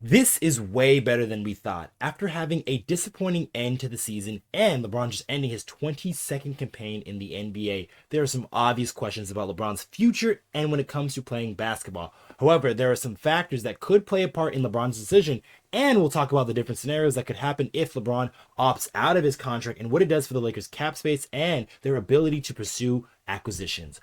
This is way better than we thought. After having a disappointing end to the season and LeBron just ending his 22nd campaign in the NBA, there are some obvious questions about LeBron's future and when it comes to playing basketball. However, there are some factors that could play a part in LeBron's decision, and we'll talk about the different scenarios that could happen if LeBron opts out of his contract and what it does for the Lakers' cap space and their ability to pursue acquisitions.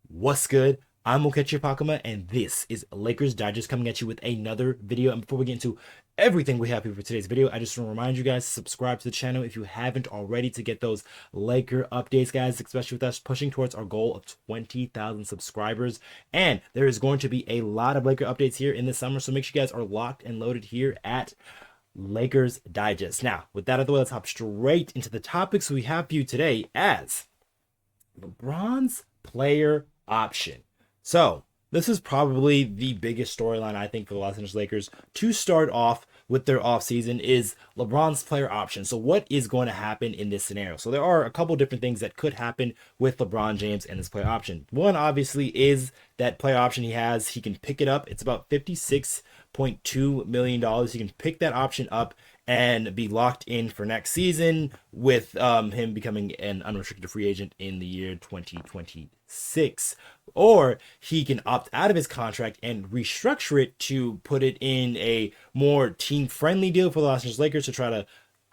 What's good? I'm Okechi Apakama, and this is Lakers Digest coming at you with another video. And before we get into everything we have here for today's video, I just want to remind you guys to subscribe to the channel if you haven't already to get those Laker updates, guys, especially with us pushing towards our goal of 20,000 subscribers. And there is going to be a lot of Laker updates here in the summer, so make sure you guys are locked and loaded here at Lakers Digest. Now, with that out of the way, let's hop straight into the topics we have for you today as LeBron's player option. So, this is probably the biggest storyline, I think, for the Los Angeles Lakers to start off with their offseason is LeBron's player option. So, what is going to happen in this scenario? So, there are a couple different things that could happen with LeBron James and his player option. One, obviously, is that player option he has. He can pick it up. It's about $56.2 million. He can pick that option up and be locked in for next season with him becoming an unrestricted free agent in the year 2026. Or he can opt out of his contract and restructure it to put it in a more team-friendly deal for the Los Angeles Lakers to try to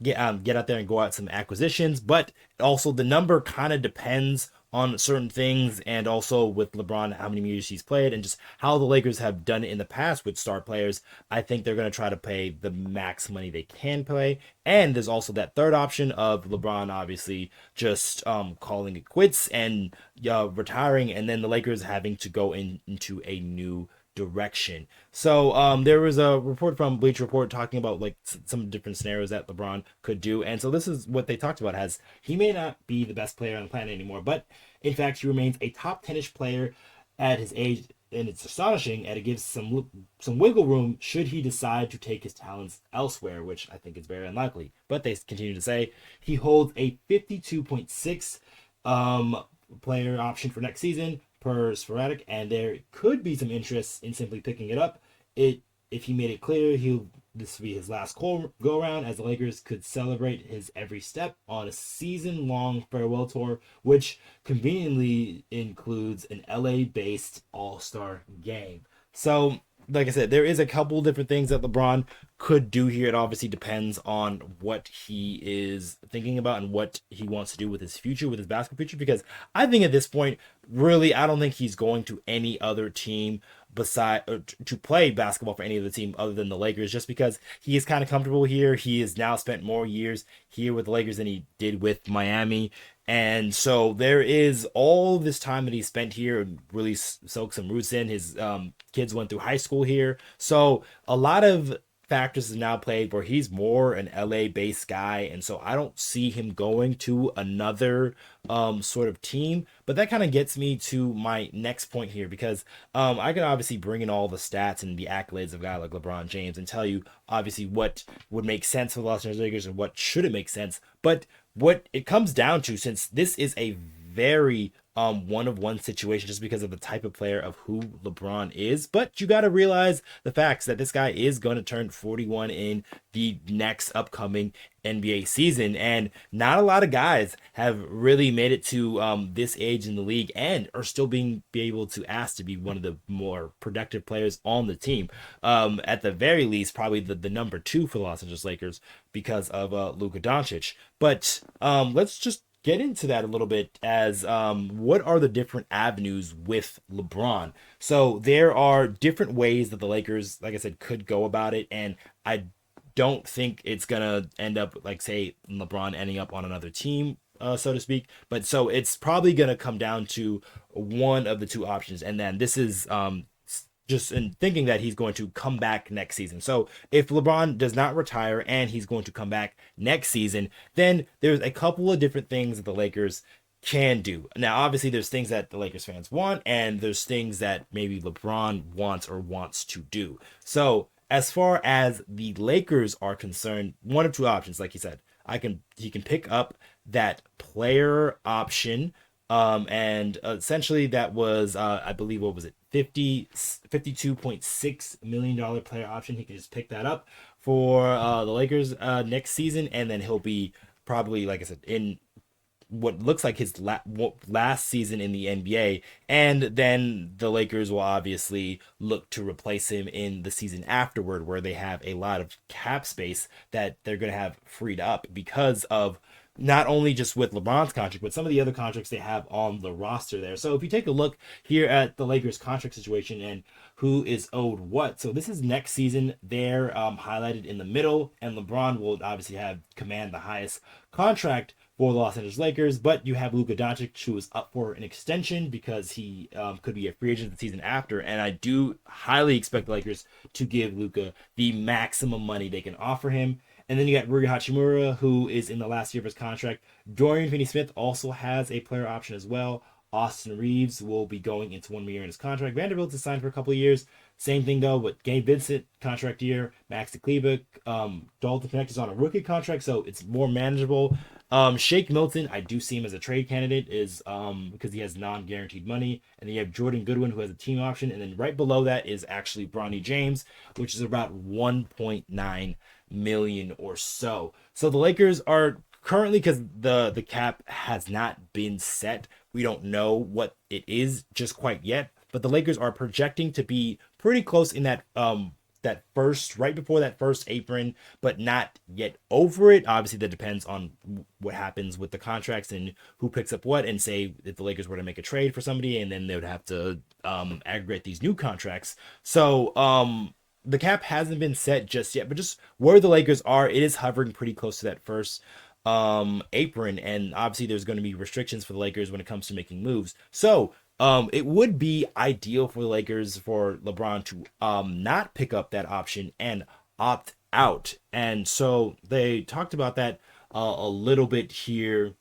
get out there and go out some acquisitions. But also the number kind of depends on certain things, and also with LeBron, how many years he's played and just how the Lakers have done it in the past with star players. I think they're going to try to pay the max money they can pay. And there's also that third option of LeBron obviously just calling it quits and retiring, and then the Lakers having to go into a new direction. So there was a report from Bleacher Report talking about like some different scenarios that LeBron could do, and so this is what they talked about: as he may not be the best player on the planet anymore, but in fact he remains a top 10ish player at his age, and it's astonishing, and it gives some wiggle room should he decide to take his talents elsewhere, which I think is very unlikely. But they continue to say he holds a 52.6 player option for next season per sporadic, and there could be some interest in simply picking it up. If he made it clear this would be his last go around, as the Lakers could celebrate his every step on a season-long farewell tour, which conveniently includes an LA-based All-Star game. So, like I said, there is a couple different things that LeBron could do here. It obviously depends on what he is thinking about and what he wants to do with his future, with his basketball future, because I think at this point, really, I don't think he's going to any other team to play basketball for any other team other than the Lakers, just because he is kind of comfortable here. He has now spent more years here with the Lakers than he did with Miami. And so there is all this time that he spent here and really soaked some roots in. His kids went through high school here. So a lot of factors have now played where he's more an LA-based guy. And so I don't see him going to another sort of team. But that kind of gets me to my next point here, because I can obviously bring in all the stats and the accolades of a guy like LeBron James and tell you obviously what would make sense for the Los Angeles Lakers and what shouldn't make sense. But what it comes down to, since this is a very one-of-one situation just because of the type of player of who LeBron is, but you got to realize the facts that this guy is going to turn 41 in the next upcoming NBA season, and not a lot of guys have really made it to this age in the league and are still be able to ask to be one of the more productive players on the team. At the very least, probably the number 2 for the Los Angeles Lakers because of Luka Doncic. But let's just get into that a little bit as what are the different avenues with LeBron. So there are different ways that the Lakers, like I said, could go about it, and I don't think it's gonna end up like, say, LeBron ending up on another team, so to speak. But so it's probably gonna come down to one of the two options, and then this is just in thinking that he's going to come back next season. So if LeBron does not retire and he's going to come back next season, then there's a couple of different things that the Lakers can do. Now, obviously, there's things that the Lakers fans want, and there's things that maybe LeBron wants to do. So as far as the Lakers are concerned, one of two options, like he said, he can pick up that player option. And essentially that was, I believe, what was it? $52.6 million player option. He can just pick that up for the Lakers next season, and then he'll be probably, like I said, in what looks like his last season in the NBA, and then the Lakers will obviously look to replace him in the season afterward, where they have a lot of cap space that they're going to have freed up because of not only just with LeBron's contract, but some of the other contracts they have on the roster there. So if you take a look here at the Lakers contract situation and who is owed what, so this is next season. They're highlighted in the middle, and LeBron will obviously have command the highest contract for the Los Angeles Lakers, but you have Luka Doncic, who is up for an extension because he could be a free agent the season after, and I do highly expect the Lakers to give Luka the maximum money they can offer him. And then you got Rui Hachimura, who is in the last year of his contract. Dorian Finney-Smith also has a player option as well. Austin Reaves will be going into 1 year in his contract. Vanderbilt is signed for a couple of years. Same thing, though, with Gabe Vincent, contract year. Max Kleber, Dalton Knecht is on a rookie contract, so it's more manageable. Shake Milton, I do see him as a trade candidate, is because he has non-guaranteed money. And then you have Jordan Goodwin, who has a team option. And then right below that is actually Bronny James, which is about 1.9 million or so. So the Lakers are currently, because the cap has not been set, we don't know what it is just quite yet, but the Lakers are projecting to be pretty close in that right before that first apron, but not yet over it. Obviously that depends on what happens with the contracts and who picks up what, and say if the Lakers were to make a trade for somebody, and then they would have to aggregate these new contracts. So the cap hasn't been set just yet, but just where the Lakers are, it is hovering pretty close to that first apron, and obviously there's going to be restrictions for the Lakers when it comes to making moves. So it would be ideal for the Lakers for LeBron to not pick up that option and opt out. And so they talked about that a little bit here,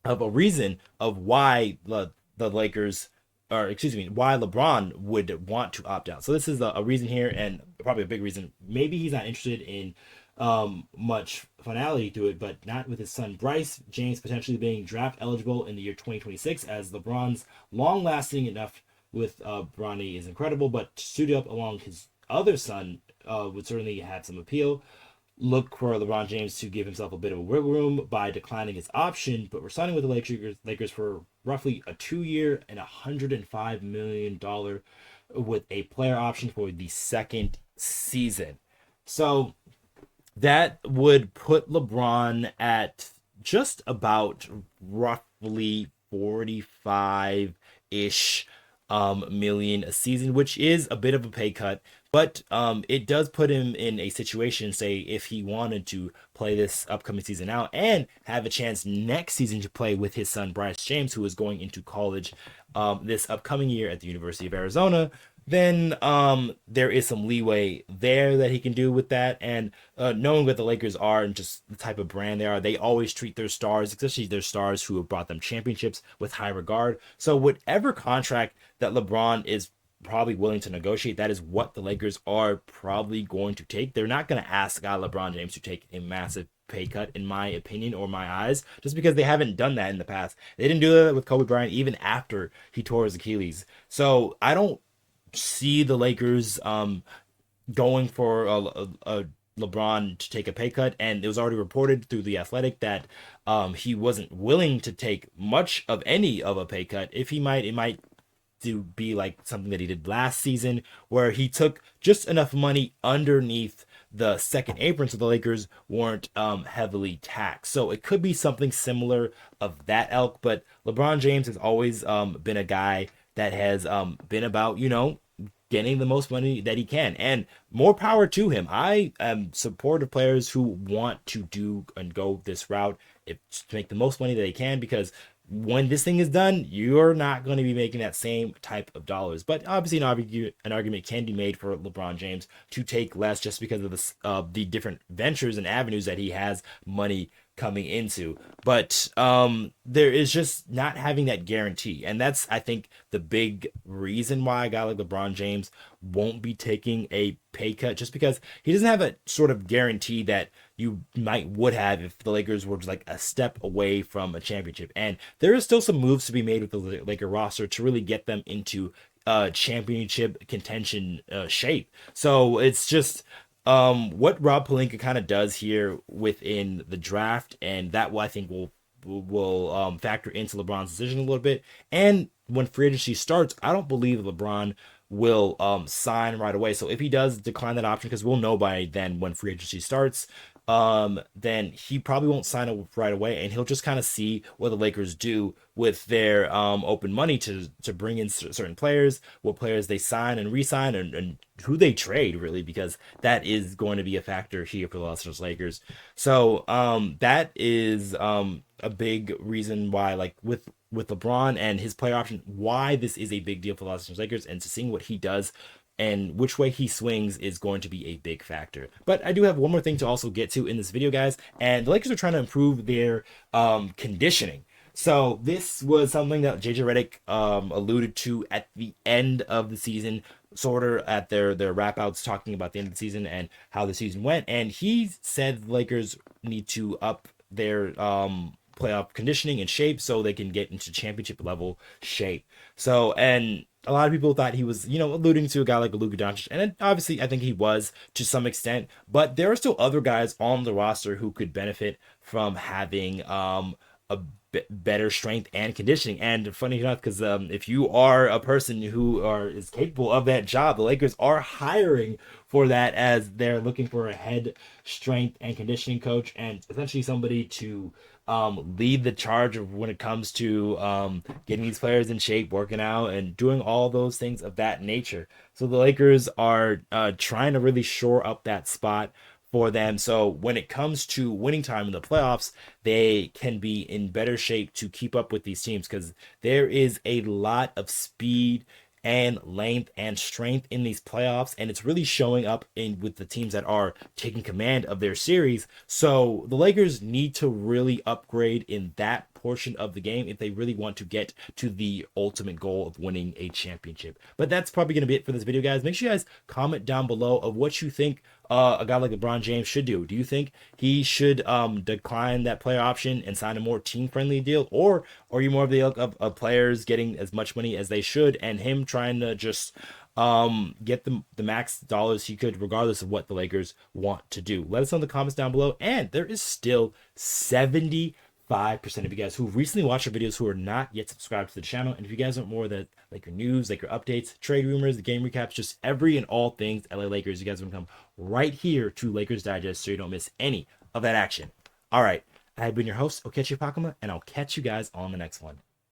of a reason of why the Lakers, or excuse me, why LeBron would want to opt out. So this is a reason here, and probably a big reason. Maybe he's not interested in much finality to it, but not with his son Bryce James potentially being draft eligible in the year 2026, as LeBron's long lasting enough with Bronny is incredible, but suited up along his other son would certainly have some appeal. Look for LeBron James to give himself a bit of a wiggle room by declining his option, but we're signing with the Lakers for roughly a 2-year and $105 million with a player option for the second season. So that would put LeBron at just about roughly 45-ish million a season, which is a bit of a pay cut, but it does put him in a situation, say, if he wanted to play this upcoming season out and have a chance next season to play with his son Bryce James, who is going into college this upcoming year at the University of Arizona, then there is some leeway there that he can do with that. And knowing what the Lakers are and just the type of brand they are, they always treat their stars, especially their stars who have brought them championships, with high regard. So whatever contract that LeBron is probably willing to negotiate, that is what the Lakers are probably going to take. They're not going to ask LeBron James to take a massive pay cut, in my opinion, or my eyes, just because they haven't done that in the past. They didn't do that with Kobe Bryant even after he tore his Achilles. So I don't see the Lakers going for a LeBron to take a pay cut, and it was already reported through The Athletic that he wasn't willing to take much of any of a pay cut. If he might, it might to be like something that he did last season, where he took just enough money underneath the second apron so the Lakers weren't heavily taxed. So it could be something similar of that ilk, but LeBron James has always been a guy that has been about, getting the most money that he can, and more power to him. I am supportive players who want to do and go this route, to make the most money that they can, because when this thing is done, you're not going to be making that same type of dollars. But obviously an argument can be made for LeBron James to take less, just because of the different ventures and avenues that he has money coming into. But there is just not having that guarantee, and that's, I think, the big reason why a guy like LeBron James won't be taking a pay cut, just because he doesn't have a sort of guarantee that you would have if the Lakers were just like a step away from a championship. And there is still some moves to be made with the Laker roster to really get them into championship contention shape. So it's just what Rob Pelinka kind of does here within the draft, and that I think will factor into LeBron's decision a little bit. And when free agency starts, I don't believe LeBron will sign right away. So if he does decline that option, because we'll know by then when free agency starts, then he probably won't sign it right away, and he'll just kind of see what the Lakers do with their open money to bring in certain players, what players they sign and re-sign, and who they trade, really, because that is going to be a factor here for the Los Angeles Lakers. So that is a big reason why, like with LeBron and his player option, why this is a big deal for the Los Angeles Lakers, and to seeing what he does and which way he swings is going to be a big factor. But I do have one more thing to also get to in this video, guys, and the Lakers are trying to improve their conditioning. So this was something that JJ Redick alluded to at the end of the season, sort of at their wrap outs, talking about the end of the season and how the season went. And he said the Lakers need to up their playoff conditioning and shape so they can get into championship level shape. So, and a lot of people thought he was, alluding to a guy like Luka Doncic, and obviously I think he was to some extent, but there are still other guys on the roster who could benefit from having a better strength and conditioning. And funny enough, because if you are a person who is capable of that job, the Lakers are hiring for that, as they're looking for a head strength and conditioning coach, and essentially somebody to lead the charge of when it comes to getting these players in shape, working out, and doing all those things of that nature. So the Lakers are trying to really shore up that spot for them. So when it comes to winning time in the playoffs, they can be in better shape to keep up with these teams, because there is a lot of speed and length and strength in these playoffs, and it's really showing up in with the teams that are taking command of their series. So the Lakers need to really upgrade in that portion of the game if they really want to get to the ultimate goal of winning a championship. But that's probably going to be it for this video, guys. Make sure you guys comment down below of what you think a guy like LeBron James should do. Do you think he should decline that player option and sign a more team-friendly deal, or are you more of the ilk of players getting as much money as they should and him trying to just get the max dollars he could, regardless of what the Lakers want to do? Let us know in the comments down below. And there is still 75% of you guys who recently watched our videos who are not yet subscribed to the channel. And if you guys want more of that, like your news, like your updates, trade rumors, the game recaps, just every and all things LA Lakers, you guys want to come right here to Lakers Digest so you don't miss any of that action. All right, I've been your host, Okechi Apakama, and I'll catch you guys on the next one.